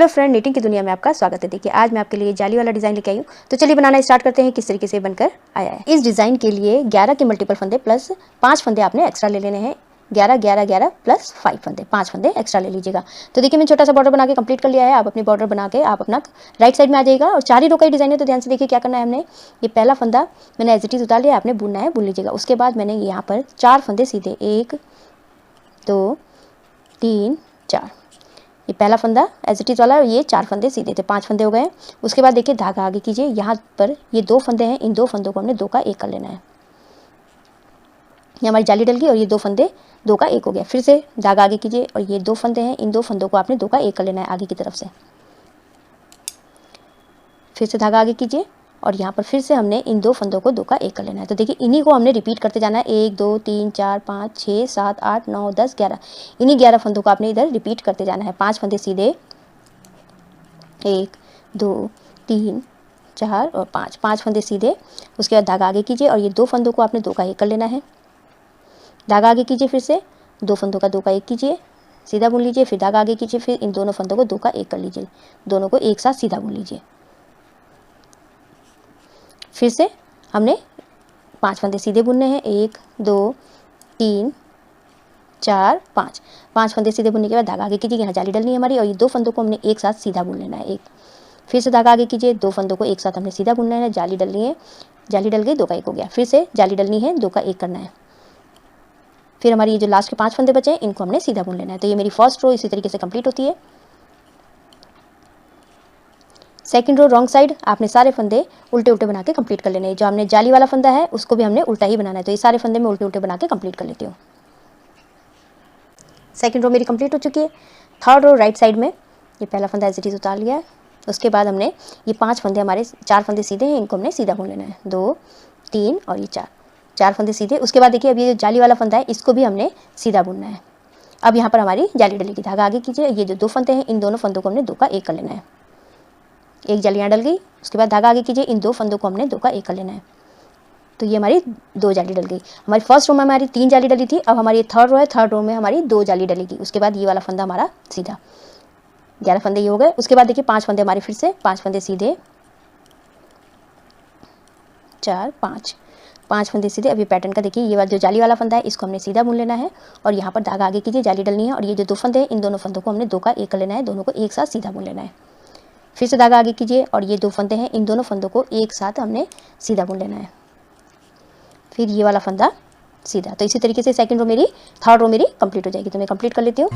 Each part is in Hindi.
हेलो फ्रेंड, नीटिंग की दुनिया में आपका स्वागत है। देखिए आज मैं आपके लिए जाली वाला डिज़ाइन लेके आई हूँ। तो चलिए बनाना स्टार्ट करते हैं किस तरीके से बनकर आया है। इस डिज़ाइन के लिए 11 के मल्टीपल फंदे प्लस 5 फंदे आपने एक्स्ट्रा ले लेने हैं। 11 11 11 प्लस 5 फंदे, 5 फंदे एक्स्ट्रा ले लीजिएगा। तो देखिए मैं छोटा सा बॉर्डर बना के कंप्लीट कर लिया है। आप अपनी बॉर्डर बना के आप अपना राइट साइड में आ जाएगा। और 4 ही रो का डिज़ाइन है तो ध्यान से देखिए क्या करना है। हमने ये पहला फंदा मैंने एज इट इज़ उतार लिया, आपने बुनना है बुन लीजिएगा। उसके बाद मैंने यहाँ पर 4 फंदे सीधे 1 2 3 4, ये पहला फंदा एज इट इज़ वाला, ये 4 फंदे सीधे थे, 5 फंदे हो गए। उसके बाद देखिए धागा आगे कीजिए। यहाँ पर ये 2 फंदे हैं, इन 2 फंदों को हमने 2 का 1 कर लेना है। ये हमारी जाली डल गई और ये 2 फंदे 2 का 1 हो गया। फिर से धागा आगे कीजिए और ये 2 फंदे हैं, इन 2 फंदों को आपने 2 का 1 कर लेना है आगे की तरफ से। फिर से धागा आगे कीजिए और यहाँ पर फिर से हमने इन 2 फंदों को 2 का 1 कर लेना है। तो देखिए इन्हीं को हमने रिपीट करते जाना है। 1 2 3 4 5 6 7 8 9 10 11, इन्हीं 11 फंदों को आपने इधर रिपीट करते जाना है। 5 फंदे सीधे 1 2 3 4 और 5, 5 फंदे सीधे। उसके बाद धागा आगे कीजिए और ये 2 फंदों को आपने 2 का 1 कर लेना है। धागा आगे कीजिए, फिर से 2 फंदों का 2 का 1 कीजिए, सीधा बुन लीजिए। फिर धागा आगे कीजिए, फिर इन दोनों फंदों को 2 का 1 कर लीजिए, दोनों को एक साथ सीधा बुन लीजिए। फिर से हमने 5 फंदे सीधे बुनने हैं। 1 2 3 4 5, 5 फंदे सीधे बुनने के बाद धागा आगे कीजिए। यहाँ जाली डलनी है हमारी और ये 2 फंदों को हमने एक साथ सीधा बुन लेना है। एक फिर से धागा आगे कीजिए, 2 फंदों को एक साथ हमने सीधा बुनना है। जाली डलनी है, जाली डल गई, 2 का 1 हो गया। फिर से जाली डलनी है, 2 का 1 करना है। फिर हमारी ये जो लास्ट के 5 फंदे बचे हैं इनको हमने सीधा बुन लेना है। तो ये मेरी फर्स्ट रो इसी तरीके से कंप्लीट होती है। सेकंड रो रॉन्ग साइड आपने सारे फंदे उल्टे उल्टे बना के कंप्लीट कर लेने हैं। जो हमने जाली वाला फंदा है उसको भी हमने उल्टा ही बनाना है। तो ये सारे फंदे मैं उल्टे उल्टे बना के कंप्लीट कर लेती हूँ। सेकंड रो मेरी कंप्लीट हो चुकी है। थर्ड रो राइट साइड में ये पहला फंदा एज इट इज़ उतार लिया है। उसके बाद हमने ये 5 फंदे, हमारे 4 फंदे सीधे हैं, इनको हमने सीधा बुन लेना है। 2 3 और ये 4 फंदे सीधे। उसके बाद देखिए अब ये जो जाली वाला फंदा है इसको भी हमने सीधा बुनना है। अब यहाँ पर हमारी जाली डलेगी। धागा आगे कीजिए, ये जो 2 फंदे हैं इन दोनों फंदों को हमने 2 का 1 कर लेना है। एक जाली यहाँ डल गई। उसके बाद धागा आगे कीजिए, इन 2 फंदों को हमने 2 का 1 कर लेना है। तो ये हमारी 2 जाली डल गई। हमारी फर्स्ट रो में हमारी 3 जाली डली थी, अब हमारी थर्ड रो है, थर्ड रो में हमारी 2 जाली डलेगी। उसके बाद ये वाला फंदा हमारा सीधा, 11 फंदे ये हो गए। उसके बाद देखिए 5 फंदे हमारे, फिर से 5 फंदे सीधे 4 5, 5 फंदे सीधे। अब ये पैटर्न का देखिए, ये वाला जो जाली वाला फंदा है इसको हमने सीधा बुन लेना है और यहाँ पर धागा आगे कीजिए, जाली डलनी है और ये जो 2 फंदे हैं इन दोनों फंदों को हमने 2 का 1 कर लेना है, दोनों को एक साथ सीधा बुन लेना है। फिर से धागा आगे कीजिए और ये 2 फंदे हैं इन दोनों फंदों को एक साथ हमने सीधा बुन लेना है। फिर ये वाला फंदा सीधा। तो इसी तरीके से सेकंड रो मेरी, थर्ड रो मेरी कंप्लीट हो जाएगी। तो मैं कंप्लीट कर लेती हूँ।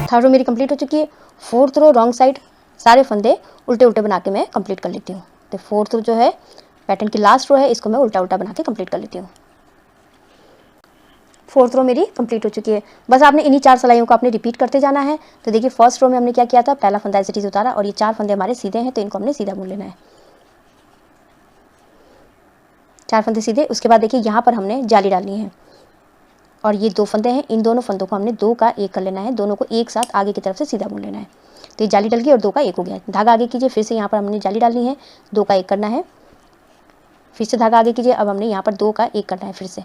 थर्ड रो मेरी कंप्लीट हो चुकी है। फोर्थ रो रॉन्ग साइड सारे फंदे उल्टे उल्टे बना के मैं कंप्लीट कर लेती हूँ। तो फोर्थ रो जो है पैटर्न की लास्ट रो है, इसको मैं उल्टा उल्टा बना के कंप्लीट कर लेती हूँ। फोर्थ रो मेरी कंप्लीट हो चुकी है। बस आपने इन्हीं 4 सिलाइयों को आपने रिपीट करते जाना है। तो देखिए फर्स्ट रो में हमने क्या किया था, पहला फंदा एज इट इज़ उतारा और ये 4 फंदे हमारे सीधे हैं तो इनको हमने सीधा बुन लेना है। 4 फंदे सीधे। उसके बाद देखिए यहाँ पर हमने जाली डालनी है और ये 2 फंदे हैं, इन दोनों फंदों को हमने 2 का 1 कर लेना है, दोनों को एक साथ आगे की तरफ से सीधा बुन लेना है। तो ये जाली डल गई और 2 का 1 हो गया। धागा आगे कीजिए, फिर से यहाँ पर हमने जाली डालनी है, 2 का 1 करना है। फिर से धागा आगे कीजिए, अब हमने यहाँ पर 2 का 1 करना है। फिर से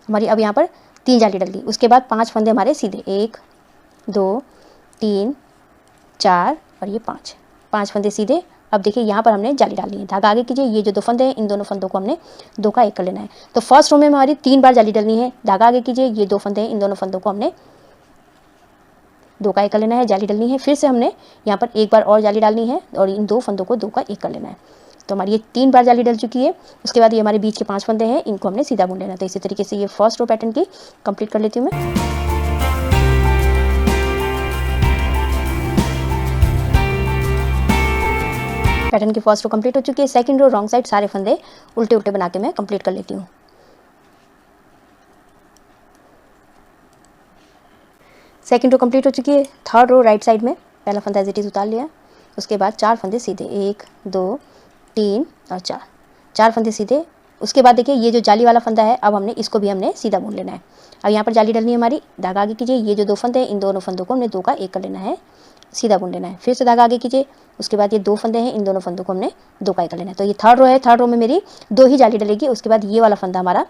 हमारी अब यहाँ पर 3 जाली डल गई। उसके बाद 5 फंदे हमारे सीधे 1 2 3 4 और ये 5 फंदे सीधे। अब देखिए यहाँ पर हमने जाली डालनी है। धागा आगे कीजिए, ये जो 2 फंदे हैं इन दोनों फंदों को हमने 2 का 1 कर लेना है। तो फर्स्ट रो में हमारी 3 बार जाली डलनी है। धागा आगे कीजिए, ये 2 फंदे हैं इन दोनों फंदों को हमने 2 का 1 कर लेना है, जाली डलनी है। फिर से हमने यहाँ पर एक बार और जाली डालनी है और इन 2 फंदों को 2 का 1 कर लेना है। तो हमारी ये 3 बार जाली डल चुकी है। उसके बाद ये हमारे बीच के 5 फंदे हैं, इनको हमने सीधा बुन लेना है। तो इसी तरीके से ये फर्स्ट रो पैटर्न की कंप्लीट कर लेती हूँ मैं। पैटर्न की फर्स्ट रो कंप्लीट हो चुकी है। सेकंड रो रॉन्ग साइड सारे फंदे उल्टे उल्टे बना के मैं कंप्लीट कर लेती हूँ। सेकंड रो कंप्लीट हो चुकी है। थर्ड रो राइट साइड में पहला फंदा एज इट इज़ उतार लिया। उसके बाद 4 फंदे सीधे 1 2 3 और 4 फंदे सीधे। उसके बाद देखिए ये जो जाली वाला फंदा है, अब हमने इसको भी हमने सीधा बुन लेना है। अब यहाँ पर जाली डलनी है हमारी। धागा आगे कीजिए, ये जो 2 फंदे हैं इन दोनों फंदों को हमने 2 का 1 कर लेना है। सीधा बुन लेना है। फिर से धागा आगे कीजिए, उसके बाद ये 2 फंदे हैं, इन दोनों फंदों को हमने 2 का कर लेना है। तो ये थर्ड रो है, थर्ड रो में मेरी 2 ही जाली डलेगी। उसके बाद ये वाला फंदा हमारा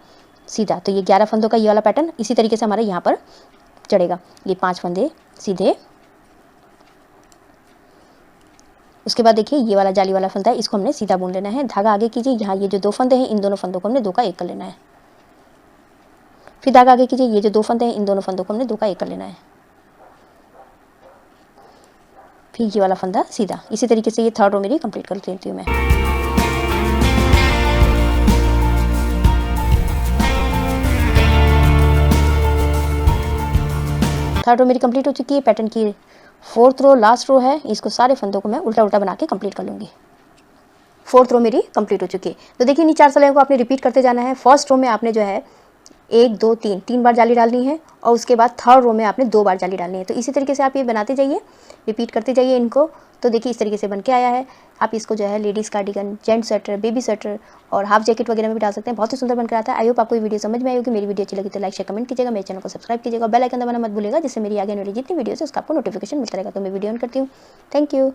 सीधा, तो ये 11 फंदों का ये वाला पैटर्न इसी तरीके से हमारे यहाँ पर चढ़ेगा। ये 5 फंदे सीधे, उसके बाद देखिए ये वाला जाली वाला फंदा है, इसको हमने सीधा बुन लेना है। धागा आगे कीजिए, यहाँ ये जो 2 फंदे हैं, इन दोनों फंदों को हमने 2 का 1 कर लेना है। फिर धागा आगे कीजिए, ये जो 2 फंदे हैं, इन दोनों फंदों को हमने 2 का 1 कर लेना है। फिर ये वाला फंदा सीधा, इसी तरीके से ये थर्ड रो मेरी कंप्लीट कर लेती हूँ मैं। थर्ड रो मेरी कंप्लीट हो चुकी है। पैटर्न की फोर्थ रो लास्ट रो है, इसको सारे फंदों को मैं उल्टा उल्टा बना के कंप्लीट कर लूँगी। फोर्थ रो मेरी कंप्लीट हो चुकी है। तो देखिए इन 4 सलाइयों को आपने रिपीट करते जाना है। फर्स्ट रो में आपने जो है 1 2 3 बार जाली डालनी है, और उसके बाद थर्ड रो में आपने 2 बार जाली डालनी है। तो इसी तरीके से आप ये बनाते जाइए, रिपीट करते जाइए इनको। तो देखिए इस तरीके से बन के आया है। आप इसको जो है ladies cardigan, gents sweater, baby sweater और हाफ जैकेट वगैरह में भी डाल सकते हैं। बहुत ही सुंदर बनकर आता है। आई होप आपको ये वीडियो समझ में आई होगी। मेरी वीडियो अच्छी लगी तो लाइक शेयर कमेंट कीजिएगा, मेरे चैनल को सब्सक्राइब कीजिएगा, बेल आइकन दबाना मत भूलिएगा, जिससे मेरी आगे वाली जितनी वीडियो है उसका आपको नोटिफिकेशन मिलता रहेगा। तो मैं वीडियो ऑन करती हूँ। Thank you.